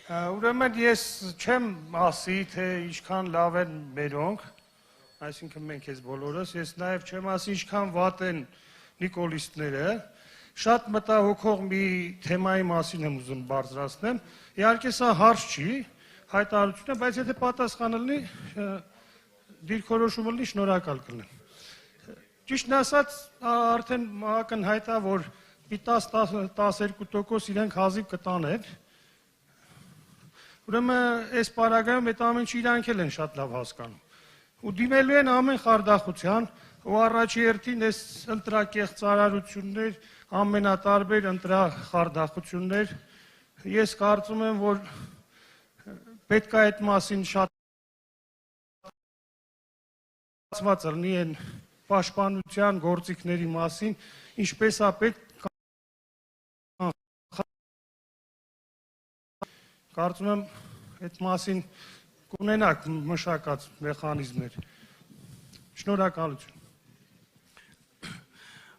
Ուրեմն ես չեմ ասի, թե ինչքան լավ են մերոնք, այսինքն մենք ես բոլորս, ես նաև չեմ ասի ինչքան վատ են նիկոլիստները, շատ մտահոգող մի թեմայի մասին եմ ուզում բարձրացնեմ, իհարկե սա հարց չի, հայտարարություն է, բայց եթե պատասխանը լինի, դիրքորոշումը լինի, շնորհակալ կլինեմ։ Ճիշտն ասած, արդեն ակնհայտ է, որ մի 10-12% իրենք հազիվ կտանեն, ուրեմն այս պարագայում այդ ամեն ինչ իրանք էլ են շատ լավ հասկանում։ Ու դիմելու են ամեն խարդախության, ու առաջի հերթին այս ընտրակեղծարարություններ, ամենատարբեր ընտրախարդախություններ, ես կարծում եմ, որ պետք է այդ մասին շատ լինի են պաշտպանության գործիքների մասին, ինչպես է պետք կարծում եմ այդ մասին կունենաք մշակած մեխանիզմներ։ Շնորհակալություն։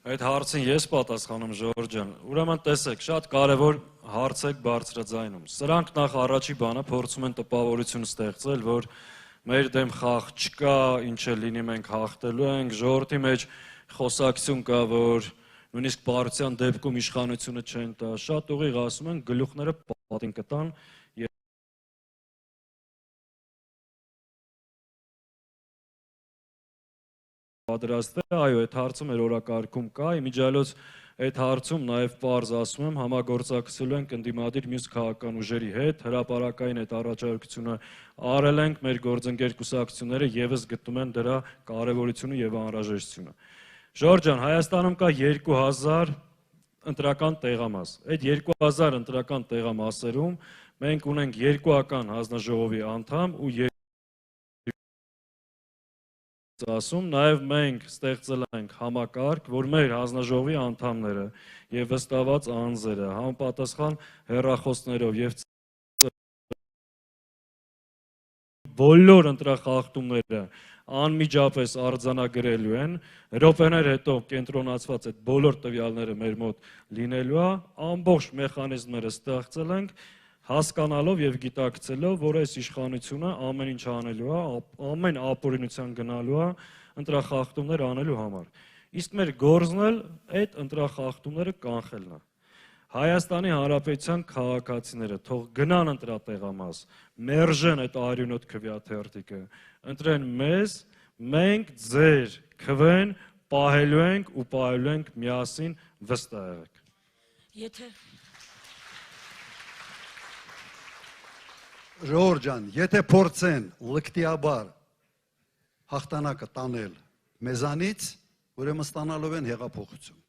Այդ հարցին ես պատասխանում Ժորժ ջան։ Ուրեմն տեսեք, շատ կարևոր հարց եք բարձրաձայնում։ Սրանք նախ առաջի բանը փորձում են տպավորություն ստեղծել, որ մեր դեմ խաղ չկա, ինչ էլ լինի մենք հաղթելու ենք, ժողովրդի մեջ խոսակցություն կա, որ նույնիսկ պարության դեպքում իշխանությունը չեն տա, շատ ուղիղ ասում են գլուխները պատին կտան պատրաստ է, այո, այդ հարցը մեր օրակարգում կա, իմիջիայլոց այդ հարցում նաև պարզ ասում եմ, համագործակցելու ենք ընդդիմադիր մյուս քաղաքական ուժերի հետ, հրապարակային այդ առաջարկությունը արել ենք, մեր գործընկեր կուսակցությունները ևս գտնում են դրա կարևորությունը եւ անհրաժեշտությունը։ Ժորժ ջան, Հայաստանում կա 2000 ընտրական տեղամաս։ Այդ 2000 ընտրական տեղամասերում մենք ունենք 2-ական հանձնաժողովի անդամ ու ասում, նաև մենք ստեղծել ենք համակարգ, որ մեր հանձնաժողովի անդամները եւ վստահված անձերը համապատասխան հեռախոսներով եւ բոլոր ընտրախախտումները անմիջապես արձանագրելու են, րոպեներ հետո կենտրոնացված այդ բոլոր տվյալները մեր մոտ լինելու է, ամբողջ մեխանիզմները ստեղծել ենք, հասկանալով եւ գիտակցելով, որ այս իշխանությունը ամեն ինչ անելու է, ամեն ապօրինության գնալու է ընտրախախտումներ անելու համար։ Իսկ մեր գործն էլ այդ ընտրախախտումները կանխելն է։ Հայաստանի Հանրապետության քաղաքացիները թող գնան ընտրատեղամաս, մերժեն այդ արյունոտ քվեաթերթիկը, ընտրեն մեզ, մենք ձեր քվեն պահելու ենք ու պահելու ենք միասին, վստահ եղեք։ Ժողովուրդ ջան, եթե փորձեն լկտիաբար հաղթանակը տանել մեզանից, ուրեմն ստանալով են հեղափոխություն։